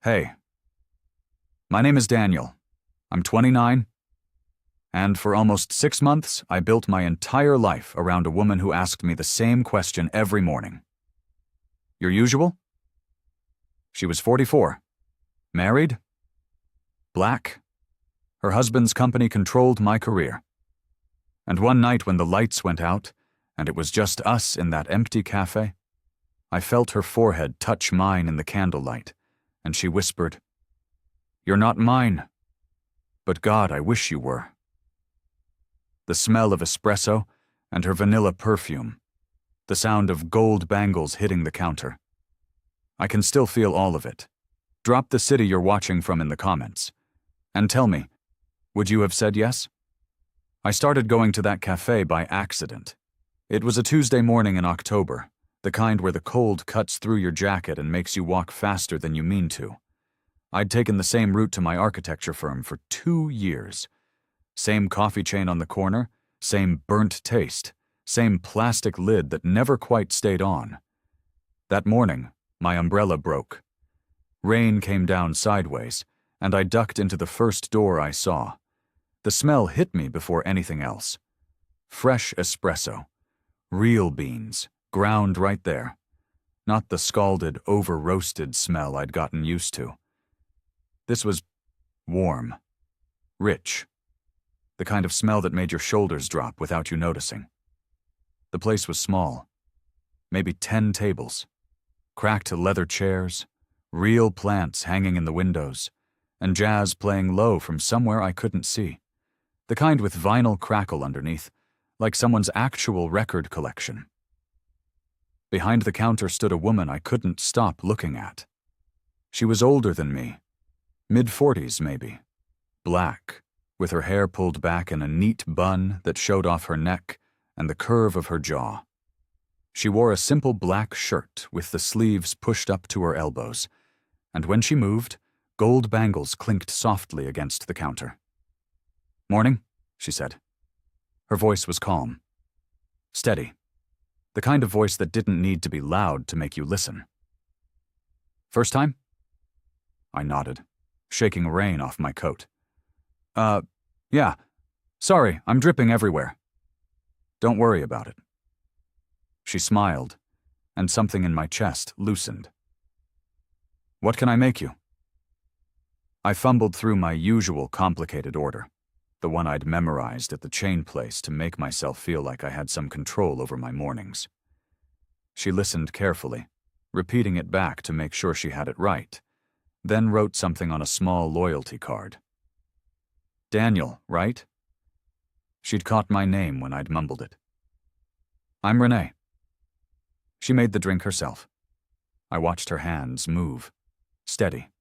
Hey, my name is Daniel. I'm 29, and for almost 6 months, I built my entire life around a woman who asked me the same question every morning. Your usual? She was 44. Married? Black? Her husband's company controlled my career. And one night when the lights went out, and it was just us in that empty cafe, I felt her forehead touch mine in the candlelight, and she whispered, "You're not mine, but God, I wish you were." The smell of espresso and her vanilla perfume, the sound of gold bangles hitting the counter. I can still feel all of it. Drop the city you're watching from in the comments. And tell me, would you have said yes? I started going to that cafe by accident. It was a Tuesday morning in October, the kind where the cold cuts through your jacket and makes you walk faster than you mean to. I'd taken the same route to my architecture firm for 2 years. Same coffee chain on the corner, same burnt taste, same plastic lid that never quite stayed on. That morning, my umbrella broke. Rain came down sideways, and I ducked into the first door I saw. The smell hit me before anything else. Fresh espresso. Real beans, ground right there. Not the scalded, over-roasted smell I'd gotten used to. This was warm, rich, the kind of smell that made your shoulders drop without you noticing. The place was small, maybe 10 tables, cracked leather chairs, real plants hanging in the windows, and jazz playing low from somewhere I couldn't see, the kind with vinyl crackle underneath, like someone's actual record collection. Behind the counter stood a woman I couldn't stop looking at. She was older than me, mid-40s maybe, black, with her hair pulled back in a neat bun that showed off her neck and the curve of her jaw. She wore a simple black shirt with the sleeves pushed up to her elbows, and when she moved, gold bangles clinked softly against the counter. "Morning," she said. Her voice was calm, steady, the kind of voice that didn't need to be loud to make you listen. "First time?" I nodded, shaking rain off my coat. Yeah. Sorry, I'm dripping everywhere." "Don't worry about it." She smiled, and something in my chest loosened. "What can I make you?" I fumbled through my usual complicated order, the one I'd memorized at the chain place to make myself feel like I had some control over my mornings. She listened carefully, repeating it back to make sure she had it right, then wrote something on a small loyalty card. "Daniel, right?" She'd caught my name when I'd mumbled it. "I'm Renee." She made the drink herself. I watched her hands move, steady,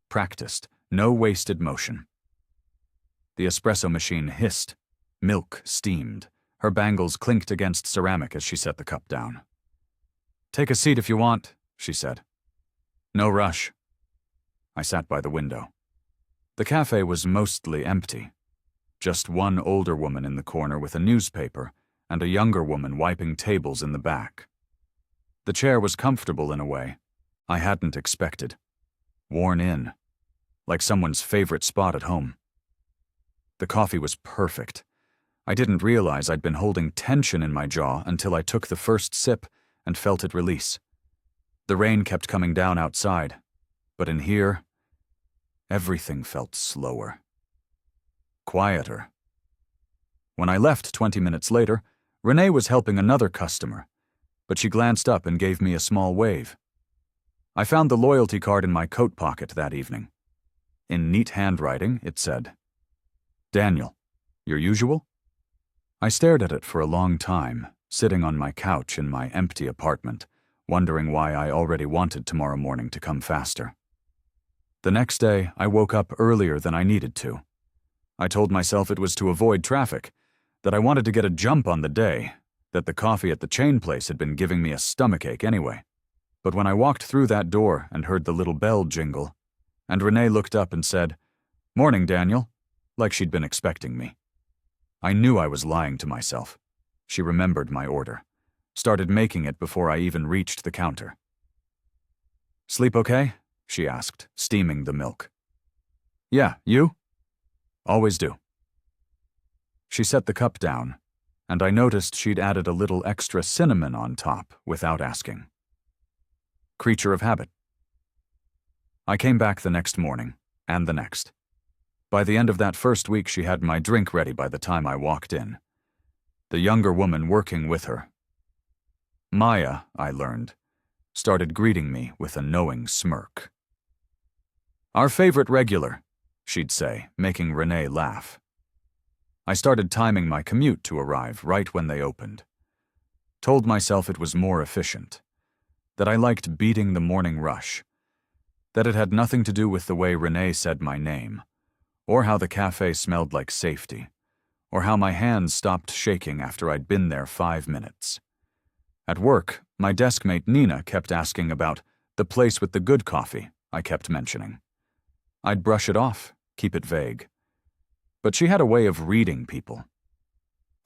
practiced, no wasted motion. The espresso machine hissed, milk steamed, her bangles clinked against ceramic as she set the cup down. "Take a seat if you want," she said. "No rush." I sat by the window. The cafe was mostly empty. Just one older woman in the corner with a newspaper and a younger woman wiping tables in the back. The chair was comfortable in a way I hadn't expected. Worn in, like someone's favorite spot at home. The coffee was perfect. I didn't realize I'd been holding tension in my jaw until I took the first sip and felt it release. The rain kept coming down outside, but in here, everything felt slower. Quieter. When I left 20 minutes later, Renee was helping another customer, but she glanced up and gave me a small wave. I found the loyalty card in my coat pocket that evening. In neat handwriting, it said, "Daniel, your usual?" I stared at it for a long time, sitting on my couch in my empty apartment, wondering why I already wanted tomorrow morning to come faster. The next day, I woke up earlier than I needed to. I told myself it was to avoid traffic, that I wanted to get a jump on the day, that the coffee at the chain place had been giving me a stomachache anyway. But when I walked through that door and heard the little bell jingle, and Renee looked up and said, "Morning, Daniel," like she'd been expecting me, I knew I was lying to myself. She remembered my order, started making it before I even reached the counter. "Sleep okay?" she asked, steaming the milk. Yeah, you? Always do. She set the cup down, and I noticed she'd added a little extra cinnamon on top without asking. Creature of habit. I came back the next morning, and the next. By the end of that first week, she had my drink ready by the time I walked in. The younger woman working with her, Maya, I learned, started greeting me with a knowing smirk. Our favorite regular, she'd say, making Renee laugh. I started timing my commute to arrive right when they opened. Told myself it was more efficient, that I liked beating the morning rush, that it had nothing to do with the way Renee said my name, or how the cafe smelled like safety, or how my hands stopped shaking after I'd been there 5 minutes. At work, my deskmate Nina kept asking about the place with the good coffee I kept mentioning. I'd brush it off, keep it vague. But she had a way of reading people.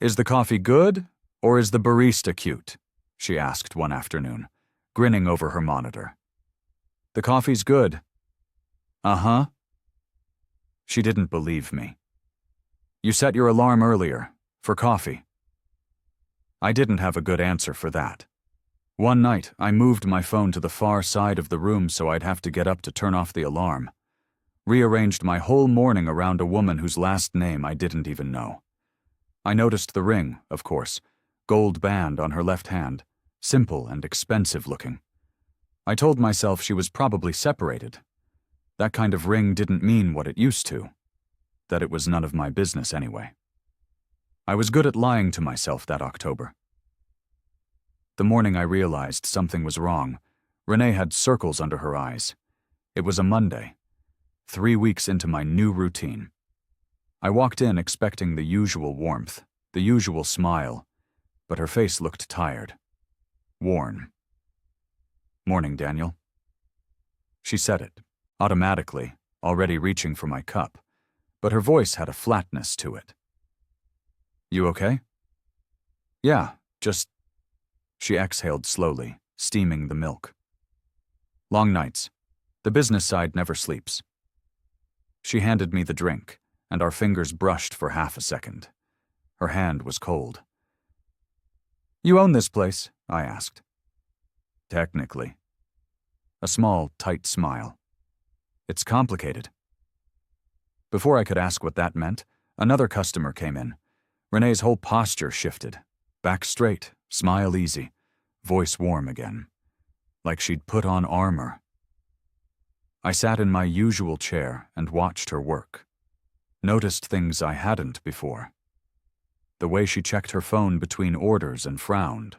Is the coffee good, or is the barista cute? She asked one afternoon, grinning over her monitor. The coffee's good. Uh-huh. She didn't believe me. You set your alarm earlier, for coffee. I didn't have a good answer for that. One night, I moved my phone to the far side of the room so I'd have to get up to turn off the alarm. Rearranged my whole morning around a woman whose last name I didn't even know. I noticed the ring, of course, gold band on her left hand, simple and expensive looking. I told myself she was probably separated. That kind of ring didn't mean what it used to, that it was none of my business anyway. I was good at lying to myself that October. The morning I realized something was wrong, Renee had circles under her eyes. It was a Monday, 3 weeks into my new routine. I walked in expecting the usual warmth, the usual smile, but her face looked tired, worn. Morning, Daniel. She said it, automatically, already reaching for my cup, but her voice had a flatness to it. You okay? Yeah, just... She exhaled slowly, steaming the milk. Long nights. The business side never sleeps. She handed me the drink, and our fingers brushed for half a second. Her hand was cold. You own this place? I asked. Technically. A small, tight smile. It's complicated. Before I could ask what that meant, another customer came in. Renee's whole posture shifted. Back straight, smile easy, voice warm again. Like she'd put on armor. I sat in my usual chair and watched her work. Noticed things I hadn't before. The way she checked her phone between orders and frowned.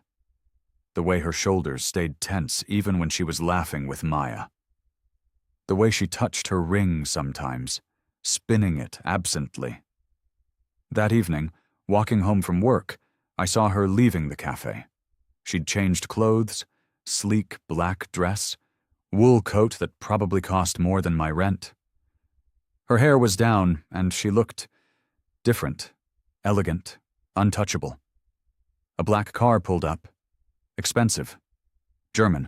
The way her shoulders stayed tense even when she was laughing with Maya. The way she touched her ring sometimes, spinning it absently. That evening, walking home from work, I saw her leaving the cafe. She'd changed clothes, sleek black dress, wool coat that probably cost more than my rent. Her hair was down, and she looked different, elegant, untouchable. A black car pulled up. Expensive. German.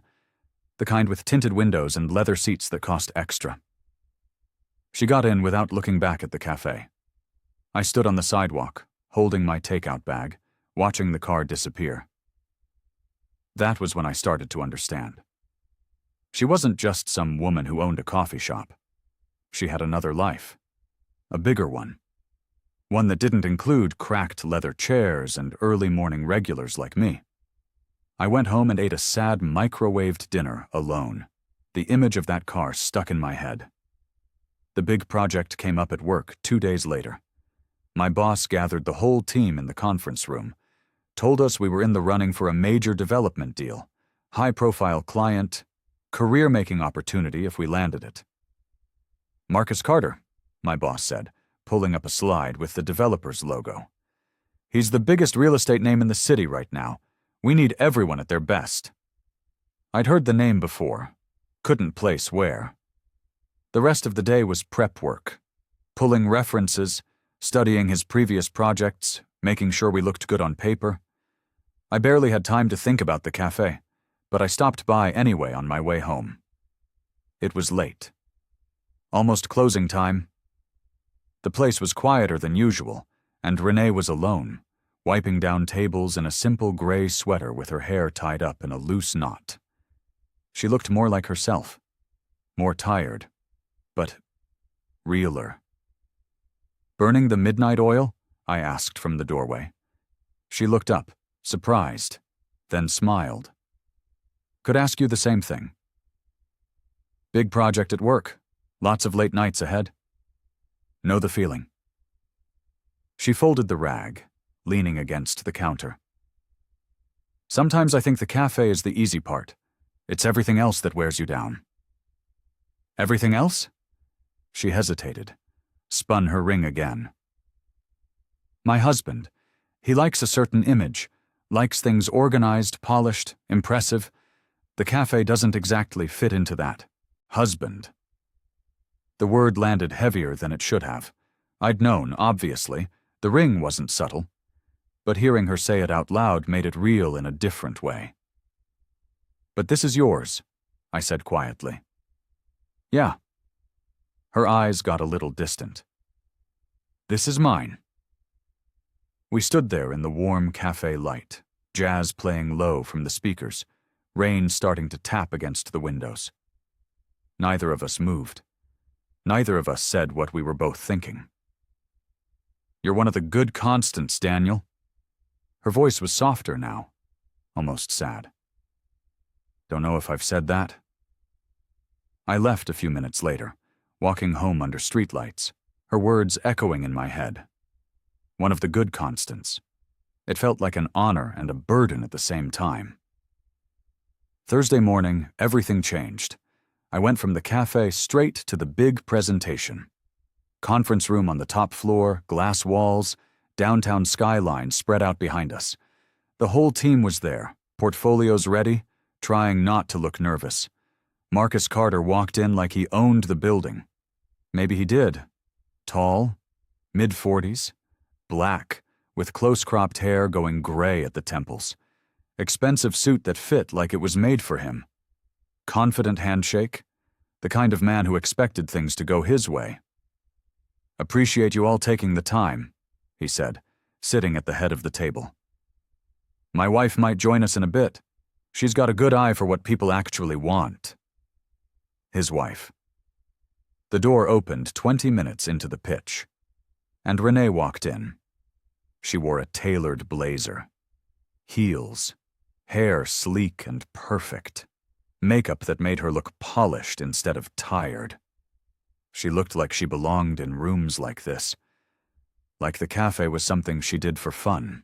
The kind with tinted windows and leather seats that cost extra. She got in without looking back at the cafe. I stood on the sidewalk, holding my takeout bag, watching the car disappear. That was when I started to understand. She wasn't just some woman who owned a coffee shop. She had another life. A bigger one. One that didn't include cracked leather chairs and early morning regulars like me. I went home and ate a sad microwaved dinner alone. The image of that car stuck in my head. The big project came up at work 2 days later. My boss gathered the whole team in the conference room, told us we were in the running for a major development deal, high-profile client, career-making opportunity if we landed it. Marcus Carter, my boss said, pulling up a slide with the developer's logo. He's the biggest real estate name in the city right now. We need everyone at their best. I'd heard the name before, couldn't place where. The rest of the day was prep work, pulling references, studying his previous projects, making sure we looked good on paper. I barely had time to think about the cafe, but I stopped by anyway on my way home. It was late. Almost closing time. The place was quieter than usual, and Renee was alone, wiping down tables in a simple gray sweater with her hair tied up in a loose knot. She looked more like herself, more tired, but realer. "Burning the midnight oil?" I asked from the doorway. She looked up, surprised, then smiled. "Could ask you the same thing." "Big project at work. Lots of late nights ahead." "Know the feeling." She folded the rag, leaning against the counter. "Sometimes I think the cafe is the easy part. It's everything else that wears you down." "Everything else?" She hesitated, spun her ring again. "My husband. He likes a certain image, likes things organized, polished, impressive. The cafe doesn't exactly fit into that. Husband." The word landed heavier than it should have. I'd known, obviously. The ring wasn't subtle. But hearing her say it out loud made it real in a different way. "But this is yours," I said quietly. "Yeah." Her eyes got a little distant. "This is mine." We stood there in the warm cafe light, jazz playing low from the speakers, rain starting to tap against the windows. Neither of us moved. Neither of us said what we were both thinking. "You're one of the good constants, Daniel." Her voice was softer now, almost sad. "Don't know if I've said that." I left a few minutes later, walking home under streetlights, her words echoing in my head. One of the good constants. It felt like an honor and a burden at the same time. Thursday morning, everything changed. I went from the cafe straight to the big presentation. Conference room on the top floor, glass walls, downtown skyline spread out behind us. The whole team was there, portfolios ready, trying not to look nervous. Marcus Carter walked in like he owned the building. Maybe he did. Tall, mid-40s, black, with close-cropped hair going gray at the temples. Expensive suit that fit like it was made for him. Confident handshake, the kind of man who expected things to go his way. "Appreciate you all taking the time," he said, sitting at the head of the table. "My wife might join us in a bit. She's got a good eye for what people actually want." His wife. The door opened 20 minutes into the pitch, and Renee walked in. She wore a tailored blazer. Heels, hair sleek and perfect. Makeup that made her look polished instead of tired. She looked like she belonged in rooms like this, like the cafe was something she did for fun.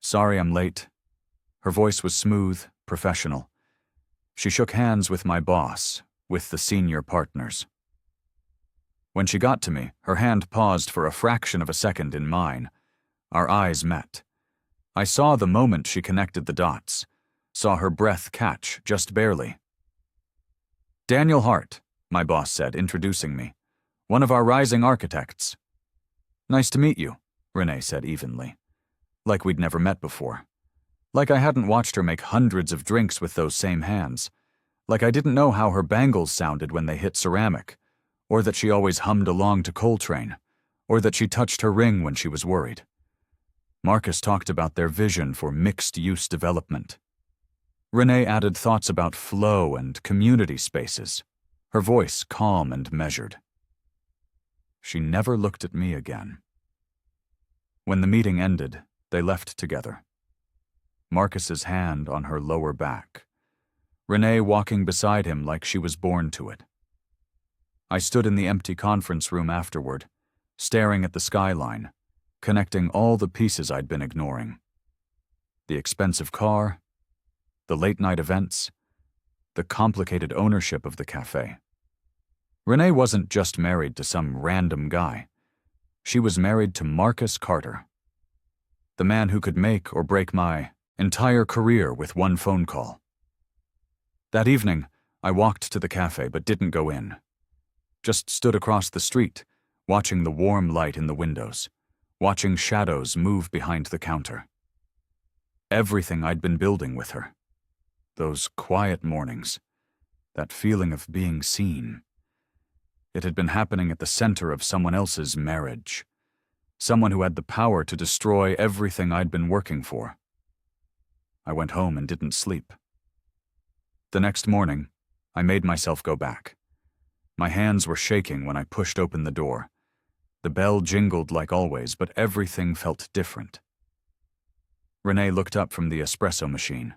"Sorry I'm late." Her voice was smooth, professional. She shook hands with my boss, with the senior partners. When she got to me, her hand paused for a fraction of a second in mine. Our eyes met. I saw the moment she connected the dots. Saw her breath catch, just barely. "Daniel Hart," my boss said, introducing me. "One of our rising architects." "Nice to meet you," Renee said evenly. Like we'd never met before. Like I hadn't watched her make hundreds of drinks with those same hands. Like I didn't know how her bangles sounded when they hit ceramic, or that she always hummed along to Coltrane, or that she touched her ring when she was worried. Marcus talked about their vision for mixed-use development. Renee added thoughts about flow and community spaces, her voice calm and measured. She never looked at me again. When the meeting ended, they left together. Marcus's hand on her lower back. Renee walking beside him like she was born to it. I stood in the empty conference room afterward, staring at the skyline, connecting all the pieces I'd been ignoring. The expensive car, the late-night events, the complicated ownership of the cafe. Renee wasn't just married to some random guy. She was married to Marcus Carter, the man who could make or break my entire career with one phone call. That evening, I walked to the cafe but didn't go in. Just stood across the street, watching the warm light in the windows, watching shadows move behind the counter. Everything I'd been building with her. Those quiet mornings, that feeling of being seen. It had been happening at the center of someone else's marriage. Someone who had the power to destroy everything I'd been working for. I went home and didn't sleep. The next morning, I made myself go back. My hands were shaking when I pushed open the door. The bell jingled like always, but everything felt different. Renee looked up from the espresso machine.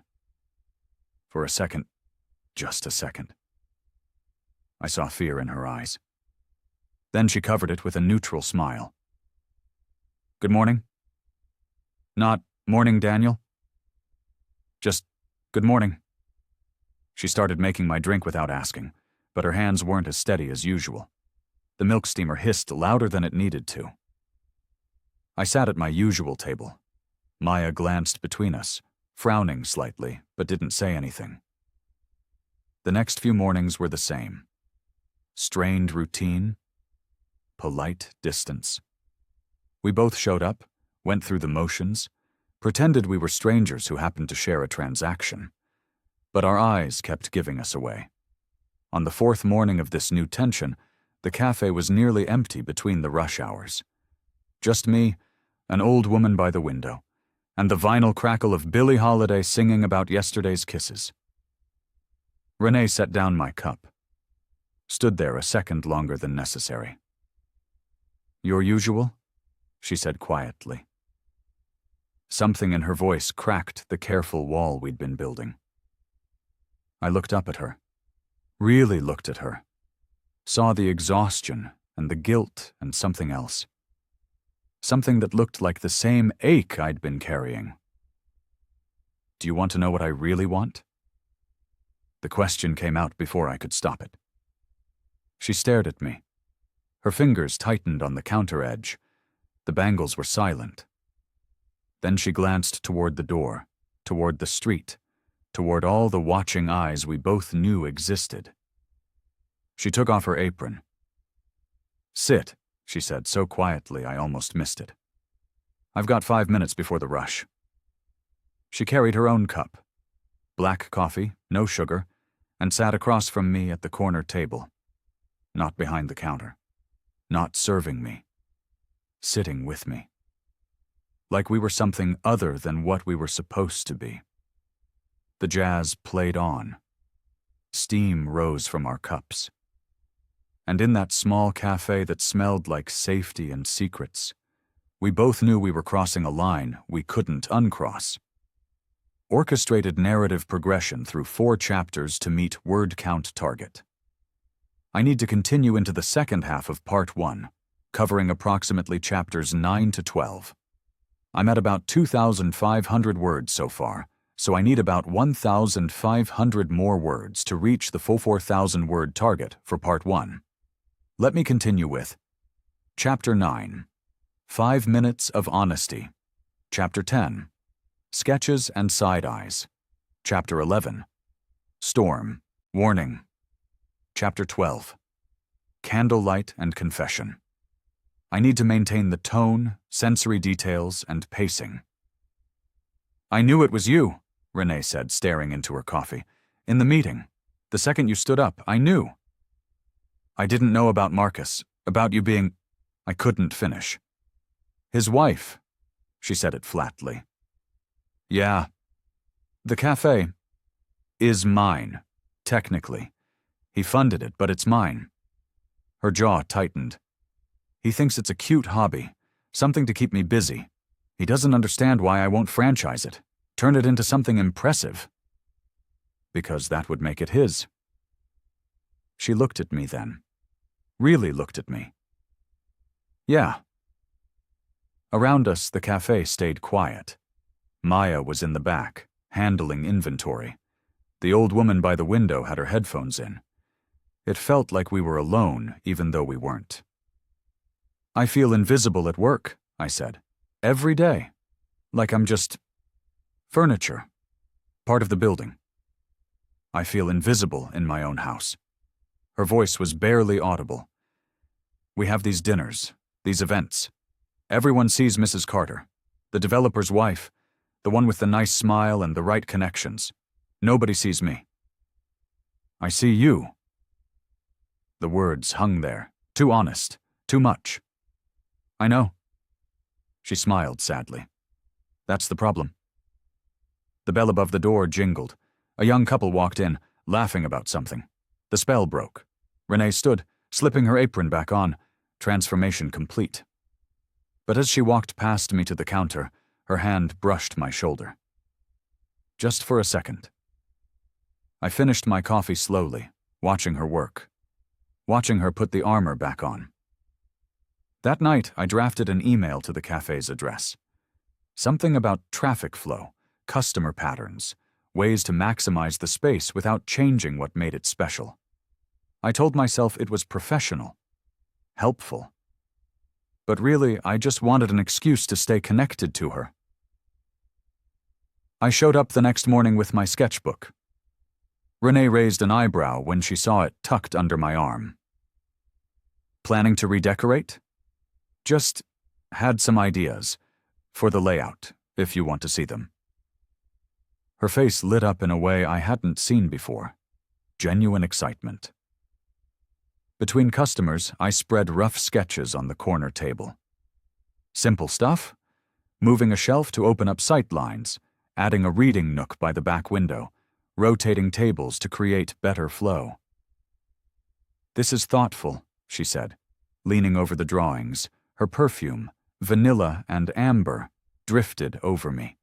For a second, just a second, I saw fear in her eyes. Then she covered it with a neutral smile. Good morning? Not morning, Daniel? Just good morning. She started making my drink without asking, but her hands weren't as steady as usual. The milk steamer hissed louder than it needed to. I sat at my usual table. Maya glanced between us, frowning slightly, but didn't say anything. The next few mornings were the same. Strained routine, polite distance. We both showed up, went through the motions, pretended we were strangers who happened to share a transaction. But our eyes kept giving us away. On the fourth morning of this new tension, the cafe was nearly empty between the rush hours. Just me, an old woman by the window, and the vinyl crackle of Billie Holiday singing about yesterday's kisses. Renee set down my cup, stood there a second longer than necessary. Your usual? She said quietly. Something in her voice cracked the careful wall we'd been building. I looked up at her, really looked at her, saw the exhaustion and the guilt and something else. Something that looked like the same ache I'd been carrying. Do you want to know what I really want? The question came out before I could stop it. She stared at me. Her fingers tightened on the counter edge. The bangles were silent. Then she glanced toward the door, toward the street, toward all the watching eyes we both knew existed. She took off her apron. Sit, she said so quietly I almost missed it. I've got 5 minutes before the rush. She carried her own cup, black coffee, no sugar, and sat across from me at the corner table. Not behind the counter. Not serving me. Sitting with me. Like we were something other than what we were supposed to be. The jazz played on. Steam rose from our cups. And in that small cafe that smelled like safety and secrets, we both knew we were crossing a line we couldn't uncross. Orchestrated narrative progression through 4 chapters to meet word count target. I need to continue into the second half of part 1, covering approximately chapters 9 to 12. I'm at about 2,500 words so far, so I need about 1,500 more words to reach the full 4,000 word target for part 1. Let me continue with Chapter 9, 5 Minutes of Honesty. Chapter 10, Sketches and Side Eyes. Chapter 11, Storm, Warning. Chapter 12, Candlelight and Confession. I need to maintain the tone, sensory details, and pacing. I knew it was you, Renee said, staring into her coffee. In the meeting. The second you stood up, I knew. I didn't know about Marcus, about you being... I couldn't finish. His wife. She said it flatly. Yeah. The cafe is mine, technically. He funded it, but it's mine. Her jaw tightened. He thinks it's a cute hobby, something to keep me busy. He doesn't understand why I won't franchise it, turn it into something impressive. Because that would make it his. She looked at me then. Really looked at me. Yeah. Around us, the cafe stayed quiet. Maya was in the back, handling inventory. The old woman by the window had her headphones in. It felt like we were alone, even though we weren't. I feel invisible at work, I said. Every day. Like I'm just... furniture. Part of the building. I feel invisible in my own house. Her voice was barely audible. We have these dinners, these events. Everyone sees Mrs. Carter, the developer's wife, the one with the nice smile and the right connections. Nobody sees me. I see you. The words hung there, too honest, too much. I know. She smiled sadly. That's the problem. The bell above the door jingled. A young couple walked in, laughing about something. The spell broke. Renee stood, slipping her apron back on, transformation complete. But as she walked past me to the counter, her hand brushed my shoulder. Just for a second. I finished my coffee slowly, watching her work. Watching her put the armor back on. That night, I drafted an email to the cafe's address. Something about traffic flow, customer patterns, ways to maximize the space without changing what made it special. I told myself it was professional, helpful. But really, I just wanted an excuse to stay connected to her. I showed up the next morning with my sketchbook. Renee raised an eyebrow when she saw it tucked under my arm. Planning to redecorate? Just had some ideas for the layout, if you want to see them. Her face lit up in a way I hadn't seen before. Genuine excitement. Between customers, I spread rough sketches on the corner table. Simple stuff: moving a shelf to open up sight lines, adding a reading nook by the back window, rotating tables to create better flow. This is thoughtful, she said, leaning over the drawings. Her perfume, vanilla and amber, drifted over me.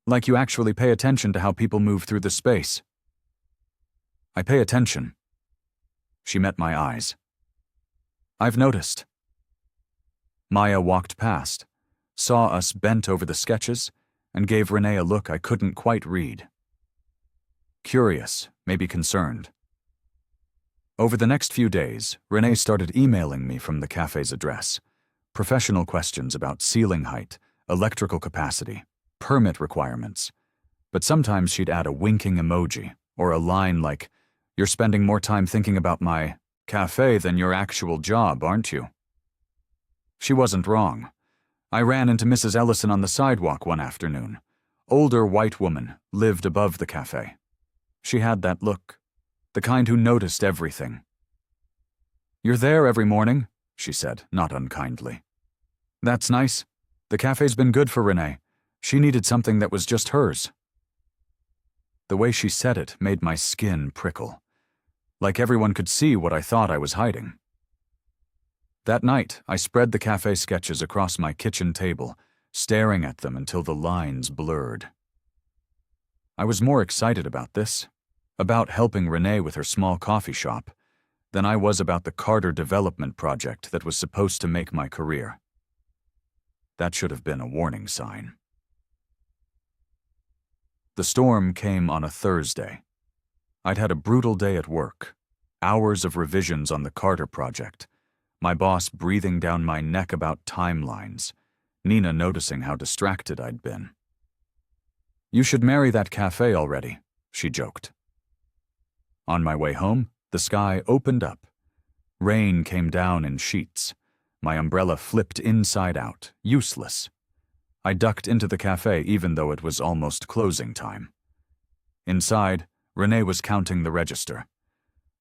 Like you actually pay attention to how people move through the space. I pay attention. She met my eyes. I've noticed. Maya walked past, saw us bent over the sketches, and gave Renee a look I couldn't quite read. Curious, maybe concerned. Over the next few days, Renee started emailing me from the cafe's address. Professional questions about ceiling height, electrical capacity, permit requirements. But sometimes she'd add a winking emoji, or a line like, "You're spending more time thinking about my cafe than your actual job, aren't you?" She wasn't wrong. I ran into Mrs. Ellison on the sidewalk one afternoon. Older white woman, lived above the cafe. She had that look. The kind who noticed everything. "You're there every morning," she said, not unkindly. "That's nice. The cafe's been good for Renee. She needed something that was just hers." The way she said it made my skin prickle. Like everyone could see what I thought I was hiding. That night, I spread the cafe sketches across my kitchen table, staring at them until the lines blurred. I was more excited about this, about helping Renee with her small coffee shop, than I was about the Carter development project that was supposed to make my career. That should have been a warning sign. The storm came on a Thursday. I'd had a brutal day at work, hours of revisions on the Carter project, my boss breathing down my neck about timelines, Nina noticing how distracted I'd been. "You should marry that cafe already," she joked. On my way home, the sky opened up. Rain came down in sheets. My umbrella flipped inside out, useless. I ducked into the cafe even though it was almost closing time. Inside, Renee was counting the register.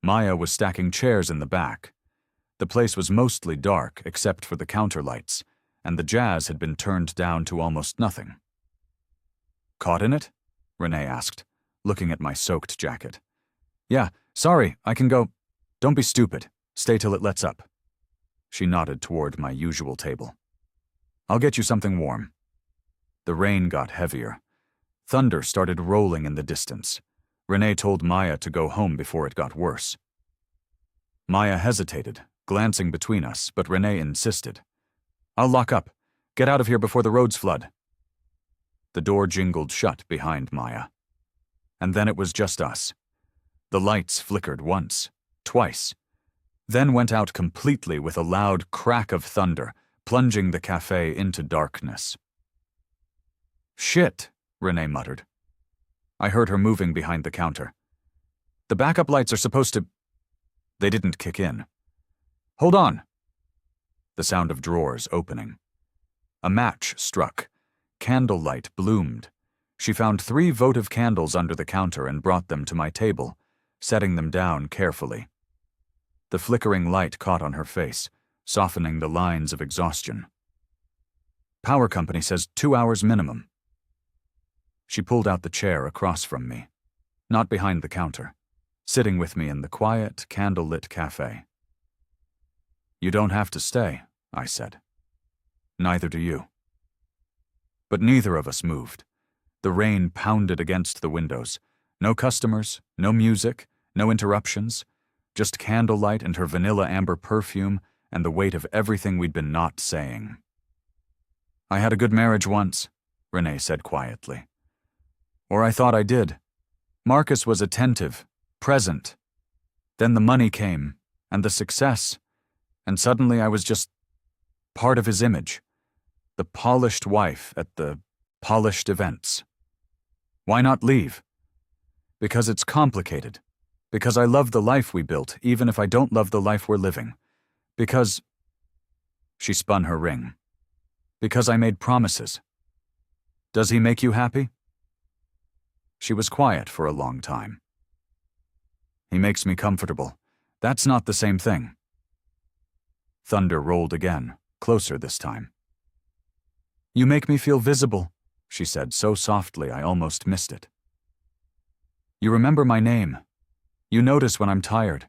Maya was stacking chairs in the back. The place was mostly dark except for the counter lights, and the jazz had been turned down to almost nothing. "Caught in it?" Renee asked, looking at my soaked jacket. "Yeah, sorry, I can go." "Don't be stupid. Stay till it lets up." She nodded toward my usual table. "I'll get you something warm." The rain got heavier. Thunder started rolling in the distance. Renee told Maya to go home before it got worse. Maya hesitated, glancing between us, but Renee insisted. "I'll lock up. Get out of here before the roads flood." The door jingled shut behind Maya. And then it was just us. The lights flickered once, twice, then went out completely with a loud crack of thunder, plunging the cafe into darkness. "Shit," Renee muttered. I heard her moving behind the counter. "The backup lights are supposed to—" They didn't kick in. "Hold on." The sound of drawers opening. A match struck. Candlelight bloomed. She found 3 votive candles under the counter and brought them to my table. setting them down carefully. The flickering light caught on her face, softening the lines of exhaustion. Power company says 2 hours minimum. She pulled out the chair across from me, not behind the counter, sitting with me in the quiet, candle-lit cafe. You don't have to stay, I said. Neither do you. But neither of us moved. The rain pounded against the windows. No customers, no music, no interruptions, just candlelight and her vanilla amber perfume and the weight of everything we'd been not saying. I had a good marriage once, Renee said quietly. Or I thought I did. Marcus was attentive, present. Then the money came, and the success, and suddenly I was just part of his image, the polished wife at the polished events. Why not leave? Because it's complicated. Because I love the life we built, even if I don't love the life we're living. Because... She spun her ring. Because I made promises. Does he make you happy? She was quiet for a long time. He makes me comfortable. That's not the same thing. Thunder rolled again, closer this time. You make me feel visible, she said so softly I almost missed it. You remember my name. You notice when I'm tired.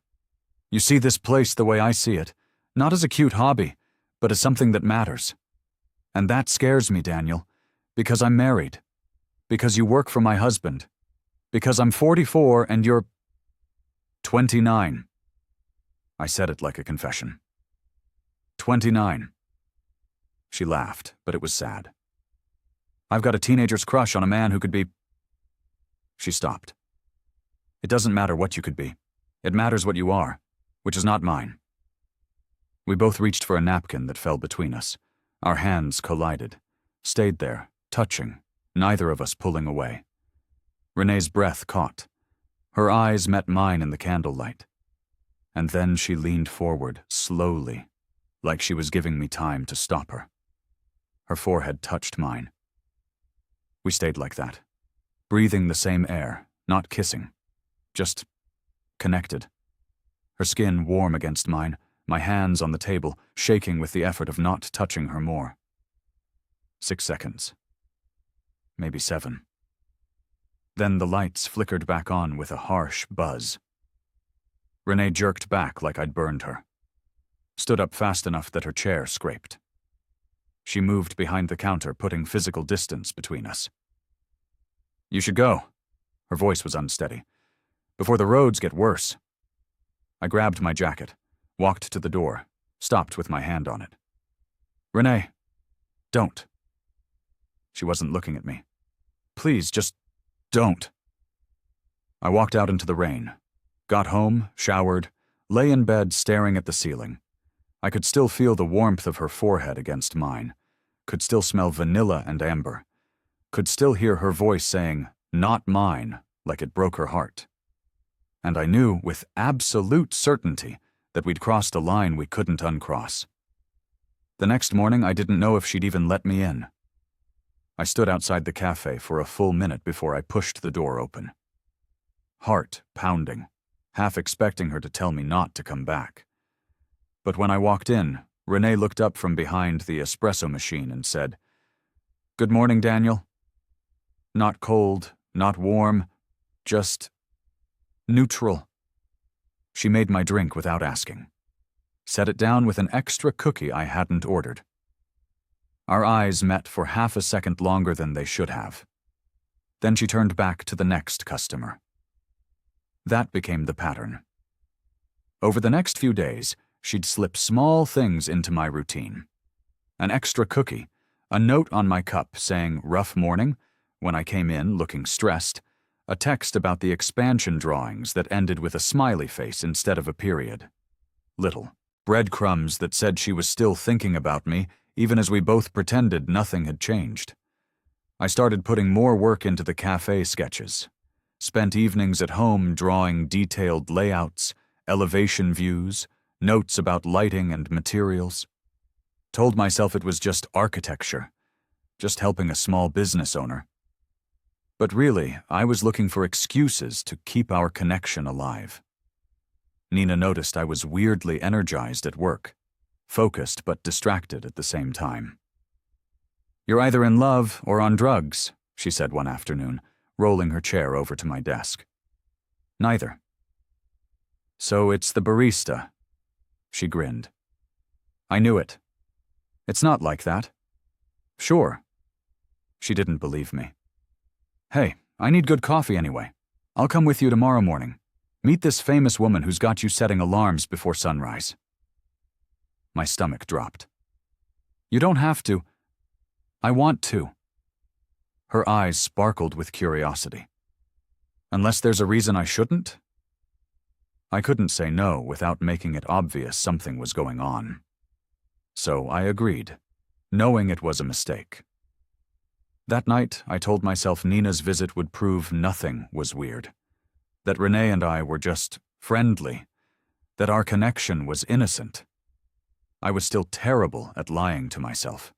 You see this place the way I see it, not as a cute hobby, but as something that matters. And that scares me, Daniel, because I'm married, because you work for my husband, because I'm 44 and you're 29. I said it like a confession. 29. She laughed, but it was sad. I've got a teenager's crush on a man who could be... She stopped. It doesn't matter what you could be. It matters what you are, which is not mine. We both reached for a napkin that fell between us. Our hands collided, stayed there, touching, neither of us pulling away. Renee's breath caught. Her eyes met mine in the candlelight. And then she leaned forward, slowly, like she was giving me time to stop her. Her forehead touched mine. We stayed like that, breathing the same air, not kissing, just connected. Her skin warm against mine, my hands on the table, shaking with the effort of not touching her more. 6 seconds. Maybe 7. Then the lights flickered back on with a harsh buzz. Renee jerked back like I'd burned her. Stood up fast enough that her chair scraped. She moved behind the counter, putting physical distance between us. You should go. Her voice was unsteady. Before the roads get worse. I grabbed my jacket, walked to the door, stopped with my hand on it. Renee, don't. She wasn't looking at me. Please, just don't. I walked out into the rain, got home, showered, lay in bed staring at the ceiling. I could still feel the warmth of her forehead against mine, could still smell vanilla and amber, could still hear her voice saying, "Not mine," like it broke her heart. And I knew with absolute certainty that we'd crossed a line we couldn't uncross. The next morning, I didn't know if she'd even let me in. I stood outside the cafe for a full minute before I pushed the door open. Heart pounding, half expecting her to tell me not to come back. But when I walked in, Renee looked up from behind the espresso machine and said, "Good morning, Daniel." Not cold, not warm, just neutral. She made my drink without asking. Set it down with an extra cookie I hadn't ordered. Our eyes met for half a second longer than they should have. Then she turned back to the next customer. That became the pattern. Over the next few days, she'd slip small things into my routine. An extra cookie, a note on my cup saying "rough morning" when I came in looking stressed, a text about the expansion drawings that ended with a smiley face instead of a period. Little breadcrumbs that said she was still thinking about me, even as we both pretended nothing had changed. I started putting more work into the cafe sketches. Spent evenings at home drawing detailed layouts, elevation views, notes about lighting and materials. Told myself it was just architecture, just helping a small business owner. But really, I was looking for excuses to keep our connection alive. Nina noticed I was weirdly energized at work, focused but distracted at the same time. "You're either in love or on drugs," she said one afternoon, rolling her chair over to my desk. "Neither." "So it's the barista." She grinned. "I knew it. It's not like that." "Sure." She didn't believe me. "Hey, I need good coffee anyway. I'll come with you tomorrow morning. Meet this famous woman who's got you setting alarms before sunrise." My stomach dropped. "You don't have to." "I want to." Her eyes sparkled with curiosity. "Unless there's a reason I shouldn't?" I couldn't say no without making it obvious something was going on. So I agreed, knowing it was a mistake. That night, I told myself Nina's visit would prove nothing was weird, that Renee and I were just friendly, that our connection was innocent. I was still terrible at lying to myself.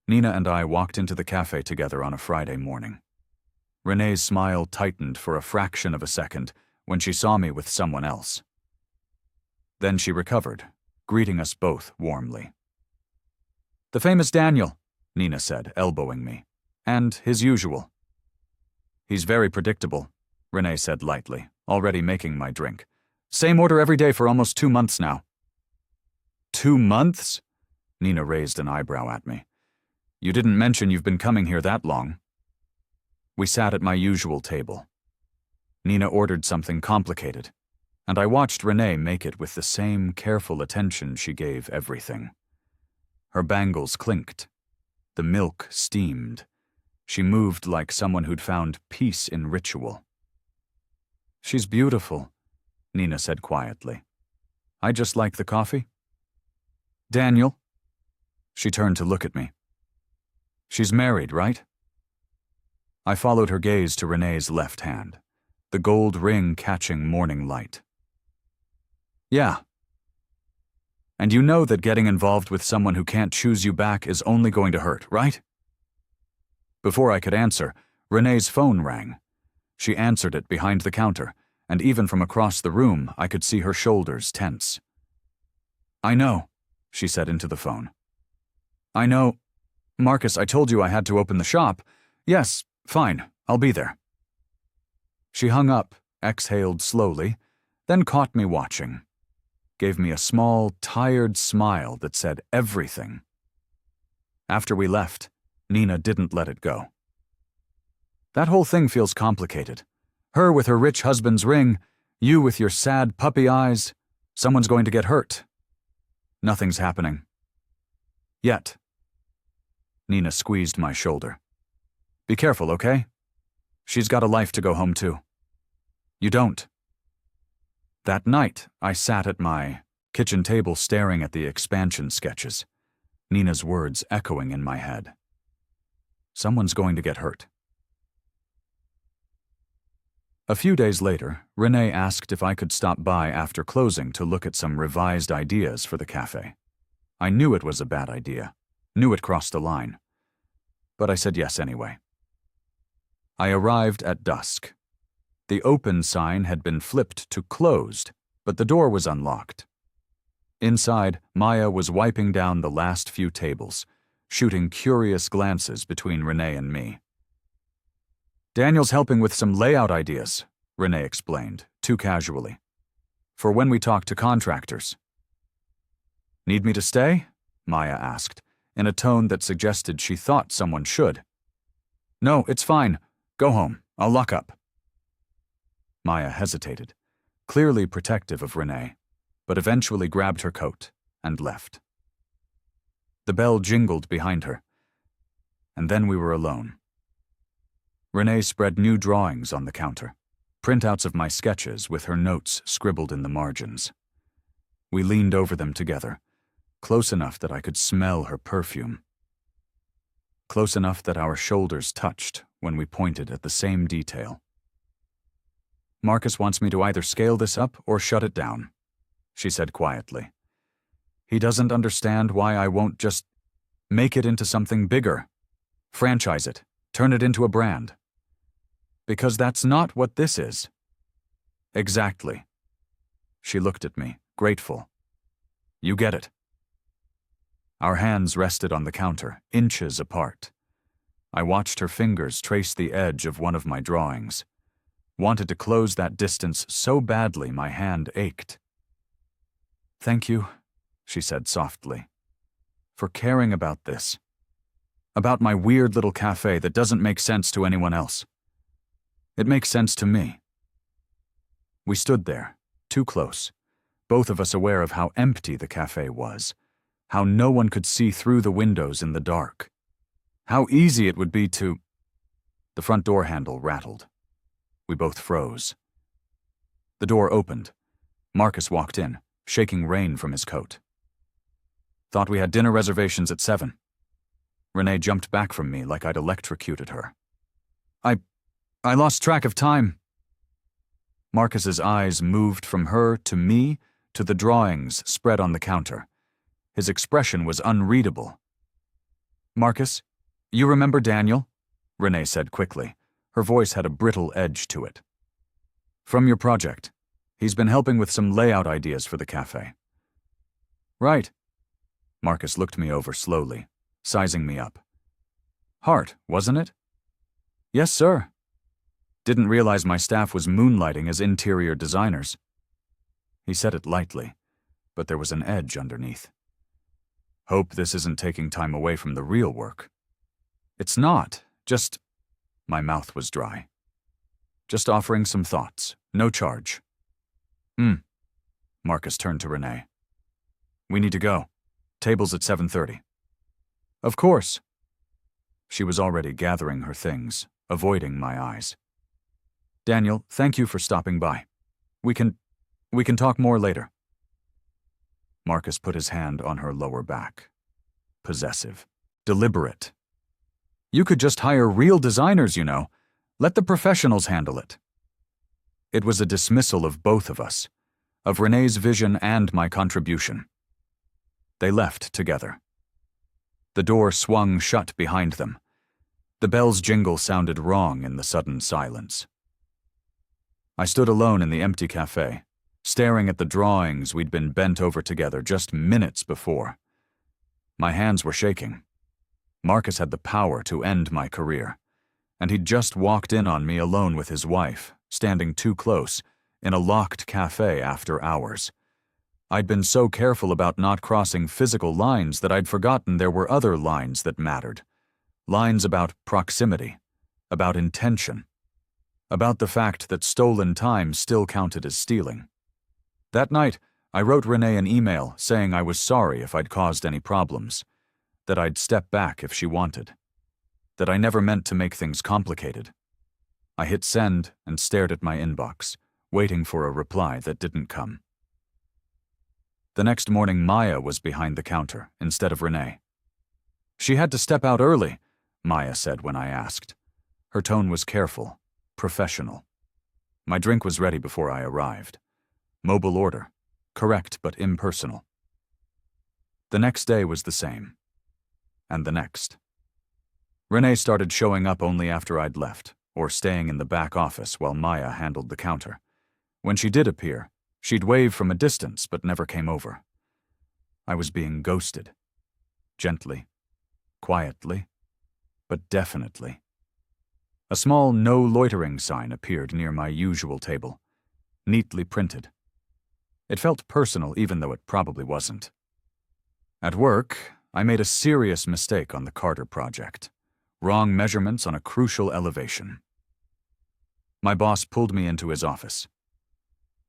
Nina and I walked into the cafe together on a Friday morning. Renee's smile tightened for a fraction of a second when she saw me with someone else. Then she recovered, greeting us both warmly. "The famous Daniel," Nina said, elbowing me. "And his usual." "He's very predictable," Renee said lightly, already making my drink. "Same order every day for almost 2 months now." 2 months? Nina raised an eyebrow at me. "You didn't mention you've been coming here that long." We sat at my usual table. Nina ordered something complicated, and I watched Renee make it with the same careful attention she gave everything. Her bangles clinked. The milk steamed. She moved like someone who'd found peace in ritual. "She's beautiful," Nina said quietly. "I just like the coffee." "Daniel?" She turned to look at me. "She's married, right?" I followed her gaze to Renee's left hand, the gold ring catching morning light. "Yeah." "And you know that getting involved with someone who can't choose you back is only going to hurt, right?" Before I could answer, Renee's phone rang. She answered it behind the counter, and even from across the room, I could see her shoulders tense. "I know," she said into the phone. "I know. Marcus, I told you I had to open the shop. Yes, fine, I'll be there." She hung up, exhaled slowly, then caught me watching. Gave me a small, tired smile that said everything. After we left, Nina didn't let it go. "That whole thing feels complicated. Her with her rich husband's ring, you with your sad puppy eyes. Someone's going to get hurt. Nothing's happening. Yet." Nina squeezed my shoulder. "Be careful, okay? She's got a life to go home to. You don't." That night, I sat at my kitchen table staring at the expansion sketches, Nina's words echoing in my head. Someone's going to get hurt. A few days later, Renee asked if I could stop by after closing to look at some revised ideas for the cafe. I knew it was a bad idea, knew it crossed a line, but I said yes anyway. I arrived at dusk. The open sign had been flipped to closed, but the door was unlocked. Inside, Maya was wiping down the last few tables, shooting curious glances between Renee and me. "Daniel's helping with some layout ideas," Renee explained, too casually, "for when we talk to contractors." "Need me to stay?" Maya asked, in a tone that suggested she thought someone should. "No, it's fine. Go home. I'll lock up." Maya hesitated, clearly protective of Renee, but eventually grabbed her coat and left. The bell jingled behind her, and then we were alone. Renee spread new drawings on the counter, printouts of my sketches with her notes scribbled in the margins. We leaned over them together, close enough that I could smell her perfume. Close enough that our shoulders touched when we pointed at the same detail. "Marcus wants me to either scale this up or shut it down," she said quietly. "He doesn't understand why I won't just make it into something bigger. Franchise it, turn it into a brand, Because that's not what this is. Exactly. She looked at me, grateful. You get it. Our hands rested on the counter, inches apart. I watched her fingers trace the edge of one of my drawings. Wanted to close that distance so badly my hand ached. Thank you, she said softly, for caring about this. About my weird little cafe that doesn't make sense to anyone else. It makes sense to me. We stood there, too close, both of us aware of how empty the cafe was, how no one could see through the windows in the dark, how easy it would be to... The front door handle rattled. We both froze. The door opened. Marcus walked in, shaking rain from his coat. Thought we had dinner reservations at 7. Renee jumped back from me like I'd electrocuted her. I lost track of time. Marcus's eyes moved from her to me to the drawings spread on the counter. His expression was unreadable. Marcus, you remember Daniel? Renee said quickly. Her voice had a brittle edge to it. From your project. He's been helping with some layout ideas for the cafe. Right. Marcus looked me over slowly, sizing me up. Hart, wasn't it? Yes, sir. Didn't realize my staff was moonlighting as interior designers. He said it lightly, but there was an edge underneath. Hope this isn't taking time away from the real work. It's not, just... My mouth was dry. Just offering some thoughts, no charge. Marcus turned to Renee. We need to go. Table's at 7:30. Of course. She was already gathering her things, avoiding my eyes. Daniel, thank you for stopping by. We can talk more later. Marcus put his hand on her lower back. Possessive. Deliberate. You could just hire real designers, you know. Let the professionals handle it. It was a dismissal of both of us, of Renee's vision and my contribution. They left together. The door swung shut behind them. The bell's jingle sounded wrong in the sudden silence. I stood alone in the empty cafe, staring at the drawings we'd been bent over together just minutes before. My hands were shaking. Marcus had the power to end my career, and he'd just walked in on me alone with his wife, standing too close, in a locked cafe after hours. I'd been so careful about not crossing physical lines that I'd forgotten there were other lines that mattered. Lines about proximity, about intention, about the fact that stolen time still counted as stealing. That night, I wrote Renee an email saying I was sorry if I'd caused any problems, that I'd step back if she wanted, that I never meant to make things complicated. I hit send and stared at my inbox, waiting for a reply that didn't come. The next morning, Maya was behind the counter instead of Renee. She had to step out early, Maya said when I asked. Her tone was careful, professional. My drink was ready before I arrived. Mobile order, correct but impersonal. The next day was the same. And the next. Renee started showing up only after I'd left, or staying in the back office while Maya handled the counter. When she did appear, she'd wave from a distance but never came over. I was being ghosted. Gently, quietly, but definitely. A small no loitering sign appeared near my usual table, neatly printed. It felt personal even though it probably wasn't. At work, I made a serious mistake on the Carter project. Wrong measurements on a crucial elevation. My boss pulled me into his office.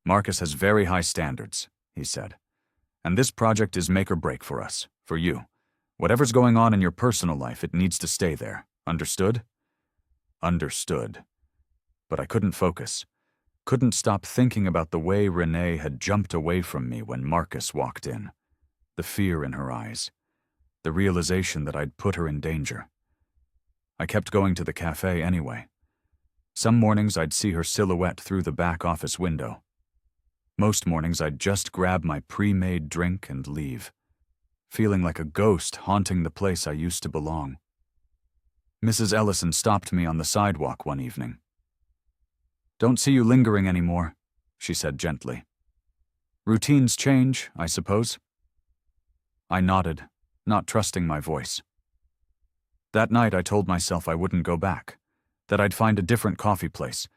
Marcus has very high standards, he said. And this project is make or break for us, for you. Whatever's going on in your personal life, it needs to stay there. Understood? Understood. But I couldn't focus. Couldn't stop thinking about the way Renee had jumped away from me when Marcus walked in. The fear in her eyes. The realization that I'd put her in danger. I kept going to the cafe anyway. Some mornings I'd see her silhouette through the back office window. Most mornings I'd just grab my pre-made drink and leave, feeling like a ghost haunting the place I used to belong. Mrs. Ellison stopped me on the sidewalk one evening. Don't see you lingering anymore, she said gently. Routines change, I suppose. I nodded, not trusting my voice. That night I told myself I wouldn't go back, that I'd find a different coffee place,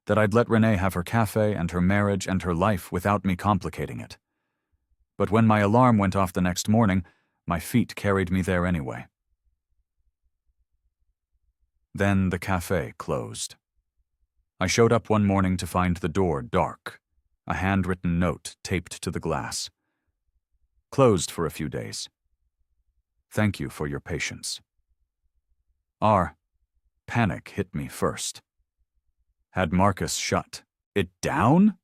that I'd let Renee have her cafe and her marriage and her life without me complicating it. But when my alarm went off the next morning, my feet carried me there anyway. Then the cafe closed. I showed up one morning to find the door dark, a handwritten note taped to the glass. Closed for a few days. Thank you for your patience. Panic hit me first. Had Marcus shut it down?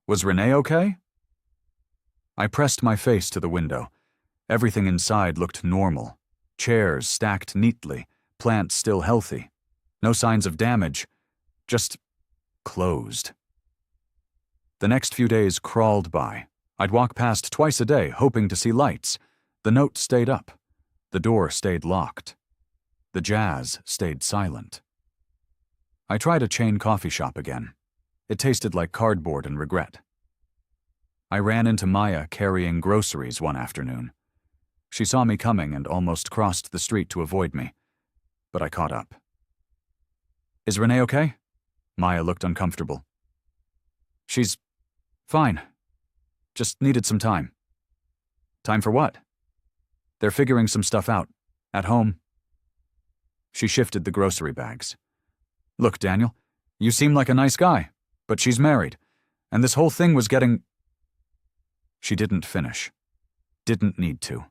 Was Renee okay? I pressed my face to the window. Everything inside looked normal. Chairs stacked neatly, plants still healthy. No signs of damage, just closed. The next few days crawled by. I'd walk past twice a day, hoping to see lights. The note stayed up. The door stayed locked. The jazz stayed silent. I tried a chain coffee shop again. It tasted like cardboard and regret. I ran into Maya carrying groceries one afternoon. She saw me coming and almost crossed the street to avoid me, but I caught up. Is Renee okay? Maya looked uncomfortable. She's fine. Just needed some time. Time for what? They're figuring some stuff out. At home. She shifted the grocery bags. Look, Daniel, you seem like a nice guy, but she's married, and this whole thing was getting... She didn't finish. Didn't need to.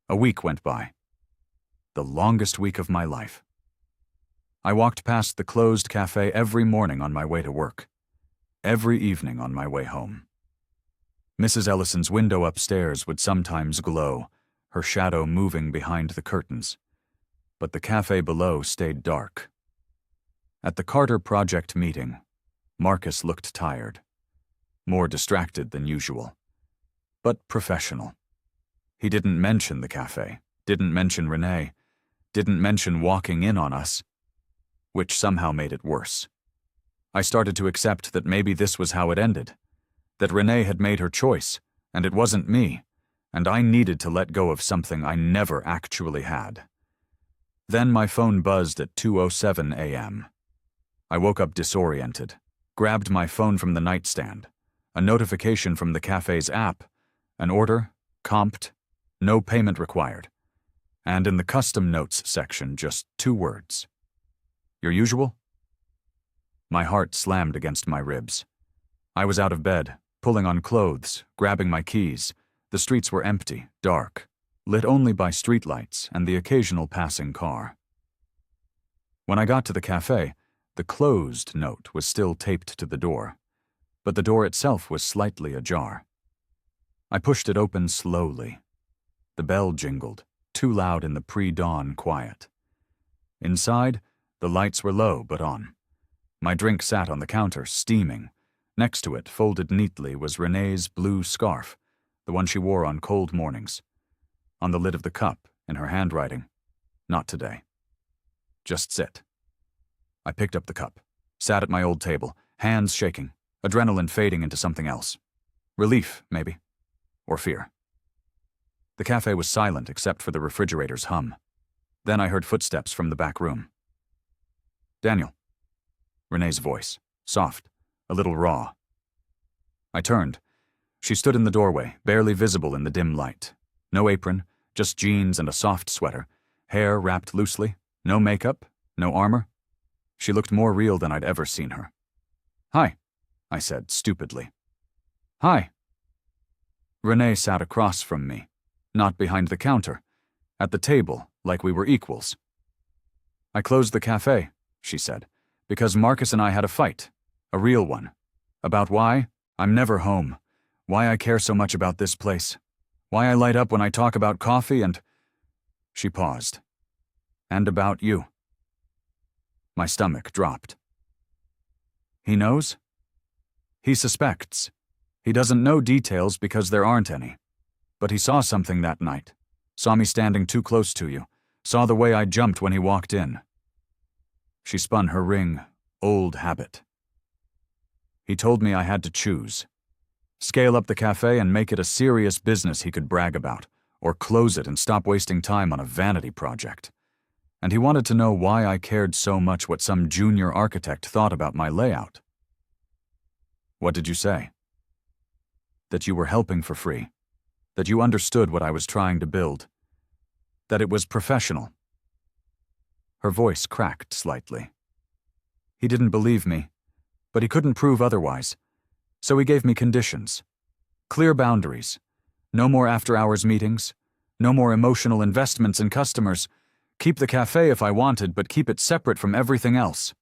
A week went by. The longest week of my life. I walked past the closed cafe every morning on my way to work. Every evening on my way home. Mrs. Ellison's window upstairs would sometimes glow, her shadow moving behind the curtains. But the cafe below stayed dark. At the Carter Project meeting, Marcus looked tired. More distracted than usual. But professional. He didn't mention the cafe, didn't mention Renee, didn't mention walking in on us, which somehow made it worse. I started to accept that maybe this was how it ended, that Renee had made her choice, and it wasn't me, and I needed to let go of something I never actually had. Then my phone buzzed at 2:07 a.m. I woke up disoriented, grabbed my phone from the nightstand, a notification from the cafe's app, an order, comped, no payment required, and in the custom notes section just 2 words. Your usual? My heart slammed against my ribs. I was out of bed, pulling on clothes, grabbing my keys. The streets were empty, dark, lit only by streetlights and the occasional passing car. When I got to the cafe, the closed note was still taped to the door, but the door itself was slightly ajar. I pushed it open slowly. The bell jingled, too loud in the pre-dawn quiet. Inside, the lights were low but on. My drink sat on the counter, steaming. Next to it, folded neatly, was Renee's blue scarf, the one she wore on cold mornings. On the lid of the cup, in her handwriting, not today. Just sit. I picked up the cup, sat at my old table, hands shaking, adrenaline fading into something else. Relief, maybe. Or fear. The cafe was silent except for the refrigerator's hum. Then I heard footsteps from the back room. Daniel. Renee's voice, soft, a little raw. I turned. She stood in the doorway, barely visible in the dim light. No apron, just jeans and a soft sweater, hair wrapped loosely, no makeup, no armor. She looked more real than I'd ever seen her. Hi, I said stupidly. Hi. Renee sat across from me, not behind the counter, at the table, like we were equals. I closed the cafe, she said, because Marcus and I had a fight, a real one. About why I'm never home, why I care so much about this place, why I light up when I talk about coffee and... She paused. And about you. My stomach dropped. He knows? He suspects. He doesn't know details because there aren't any. But he saw something that night. Saw me standing too close to you. Saw the way I jumped when he walked in. She spun her ring, old habit. He told me I had to choose. Scale up the cafe and make it a serious business he could brag about, or close it and stop wasting time on a vanity project. And he wanted to know why I cared so much what some junior architect thought about my layout. What did you say? That you were helping for free. That you understood what I was trying to build. That it was professional. Her voice cracked slightly. He didn't believe me, but he couldn't prove otherwise, so he gave me conditions. Clear boundaries. No more after-hours meetings. No more emotional investments in customers. Keep the cafe if I wanted, but keep it separate from everything else.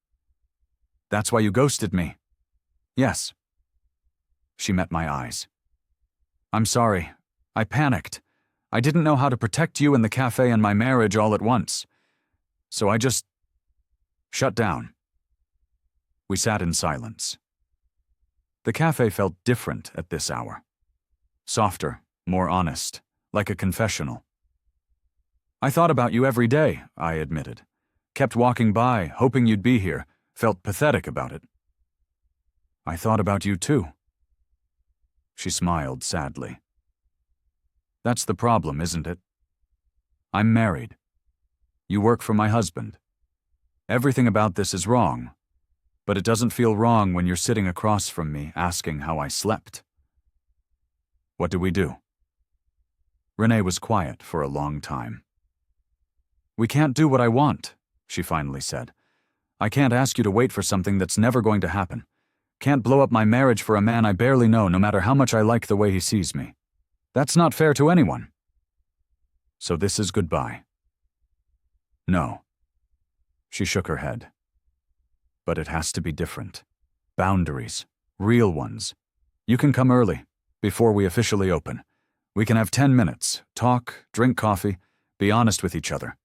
That's why you ghosted me. Yes. She met my eyes. I'm sorry. I panicked. I didn't know how to protect you and the cafe and my marriage all at once. So I just shut down. We sat in silence. The cafe felt different at this hour. Softer, more honest, like a confessional. I thought about you every day, I admitted. Kept walking by, hoping you'd be here, felt pathetic about it. I thought about you too. She smiled sadly. That's the problem, isn't it? I'm married. You work for my husband. Everything about this is wrong, but it doesn't feel wrong when you're sitting across from me asking how I slept. What do we do? Renee was quiet for a long time. We can't do what I want, she finally said. I can't ask you to wait for something that's never going to happen. Can't blow up my marriage for a man I barely know, no matter how much I like the way he sees me. That's not fair to anyone. So this is goodbye. No. She shook her head. But it has to be different. Boundaries. Real ones. You can come early, before we officially open. We can have 10 minutes, talk, drink coffee, be honest with each other.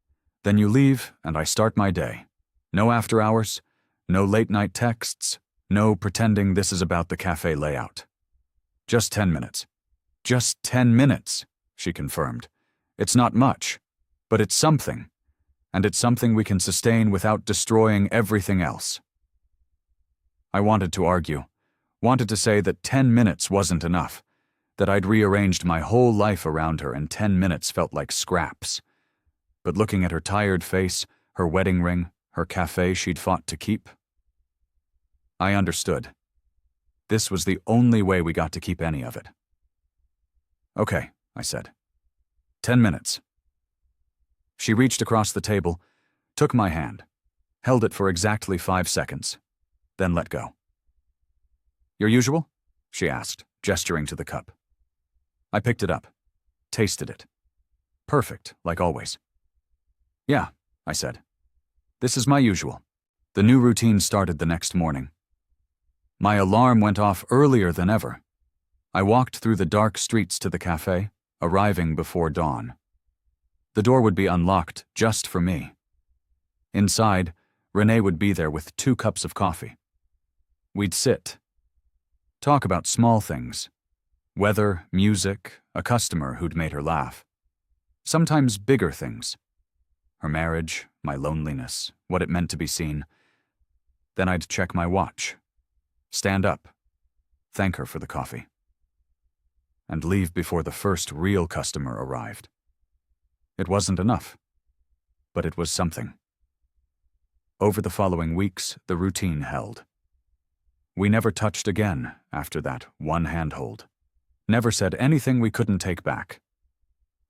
Then you leave, and I start my day. No after hours, no late-night texts, no pretending this is about the cafe layout. Just 10 minutes. Just 10 minutes, she confirmed. It's not much, but it's something. And it's something we can sustain without destroying everything else. I wanted to argue, wanted to say that 10 minutes wasn't enough, that I'd rearranged my whole life around her and 10 minutes felt like scraps. But looking at her tired face, her wedding ring, her cafe she'd fought to keep, I understood. This was the only way we got to keep any of it. Okay, I said. 10 minutes. She reached across the table, took my hand, held it for exactly 5 seconds, then let go. Your usual? She asked, gesturing to the cup. I picked it up, tasted it. Perfect, like always. Yeah, I said. This is my usual. The new routine started the next morning. My alarm went off earlier than ever. I walked through the dark streets to the cafe, arriving before dawn. The door would be unlocked just for me. Inside, Renee would be there with 2 cups of coffee. We'd sit, talk about small things, weather, music, a customer who'd made her laugh. Sometimes bigger things. Her marriage, my loneliness, what it meant to be seen. Then I'd check my watch, stand up, thank her for the coffee, and leave before the first real customer arrived. It wasn't enough, but it was something. Over the following weeks, the routine held. We never touched again after that one handhold. Never said anything we couldn't take back.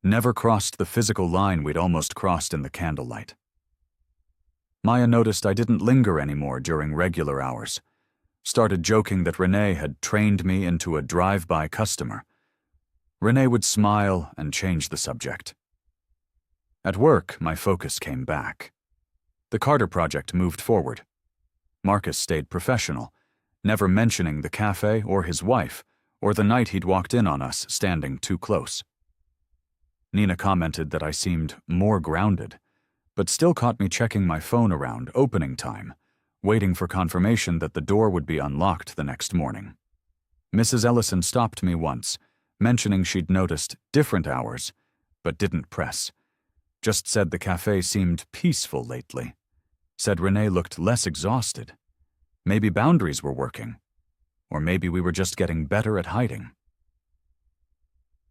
Never crossed the physical line we'd almost crossed in the candlelight. Maya noticed I didn't linger anymore during regular hours. Started joking that Renee had trained me into a drive-by customer. Renee would smile and change the subject. At work, my focus came back. The Carter project moved forward. Marcus stayed professional, never mentioning the cafe or his wife, or the night he'd walked in on us standing too close. Nina commented that I seemed more grounded, but still caught me checking my phone around opening time, waiting for confirmation that the door would be unlocked the next morning. Mrs. Ellison stopped me once, mentioning she'd noticed different hours, but didn't press. Just said the cafe seemed peaceful lately. Said Renee looked less exhausted. Maybe boundaries were working. Or maybe we were just getting better at hiding.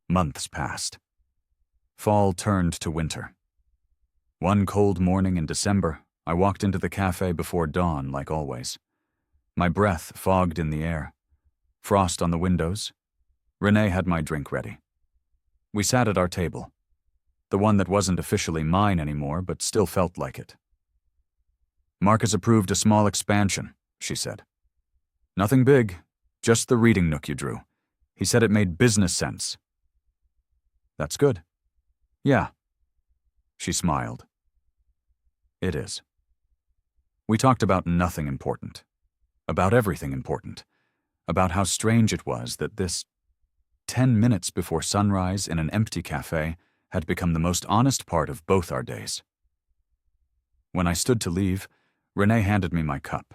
Months passed. Fall turned to winter. One cold morning in December, I walked into the cafe before dawn like always. My breath fogged in the air. Frost on the windows. Renee had my drink ready. We sat at our table. The one that wasn't officially mine anymore, but still felt like it. "Marcus approved a small expansion," she said. "Nothing big, just the reading nook you drew. He said it made business sense." "That's good." "Yeah." She smiled. "It is." We talked about nothing important. About everything important. About how strange it was that this 10 minutes before sunrise in an empty cafe had become the most honest part of both our days. When I stood to leave, Renee handed me my cup.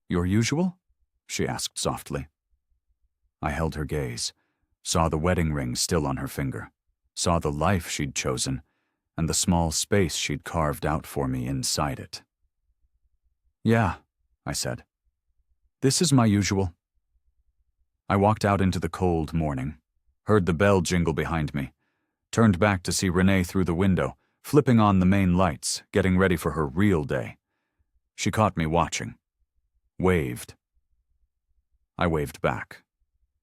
"Your usual?" she asked softly. I held her gaze, saw the wedding ring still on her finger, saw the life she'd chosen, and the small space she'd carved out for me inside it. "Yeah," I said. "This is my usual." I walked out into the cold morning, heard the bell jingle behind me, turned back to see Renee through the window, flipping on the main lights, getting ready for her real day. She caught me watching. Waved. I waved back.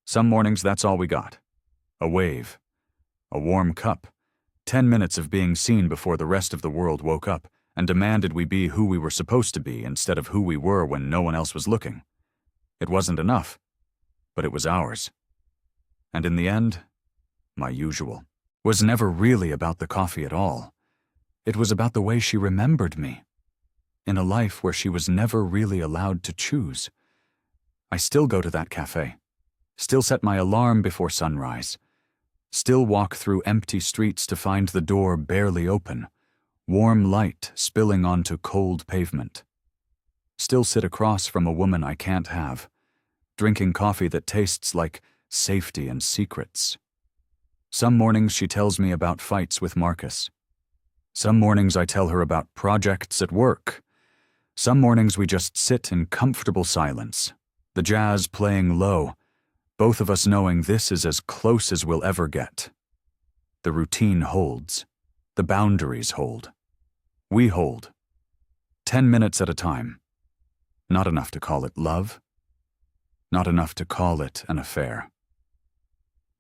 Some mornings that's all we got. A wave. A warm cup. 10 minutes of being seen before the rest of the world woke up and demanded we be who we were supposed to be instead of who we were when no one else was looking. It wasn't enough, but it was ours. And in the end, my usual was never really about the coffee at all. It was about the way she remembered me, in a life where she was never really allowed to choose. I still go to that cafe, still set my alarm before sunrise, still walk through empty streets to find the door barely open, warm light spilling onto cold pavement. Still sit across from a woman I can't have, drinking coffee that tastes like safety and secrets. Some mornings she tells me about fights with Marcus. Some mornings I tell her about projects at work. Some mornings we just sit in comfortable silence, the jazz playing low, both of us knowing this is as close as we'll ever get. The routine holds. The boundaries hold. We hold. 10 minutes at a time. Not enough to call it love. Not enough to call it an affair.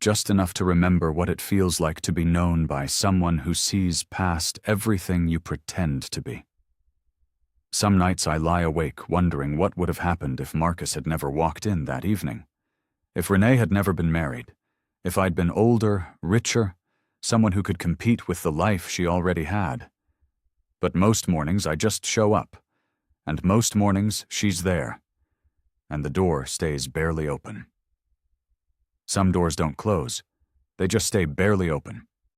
Just enough to remember what it feels like to be known by someone who sees past everything you pretend to be. Some nights I lie awake wondering what would have happened if Marcus had never walked in that evening. If Renee had never been married. If I'd been older, richer, someone who could compete with the life she already had. But most mornings I just show up, and most mornings she's there, and the door stays barely open. Some doors don't close, they just stay barely open.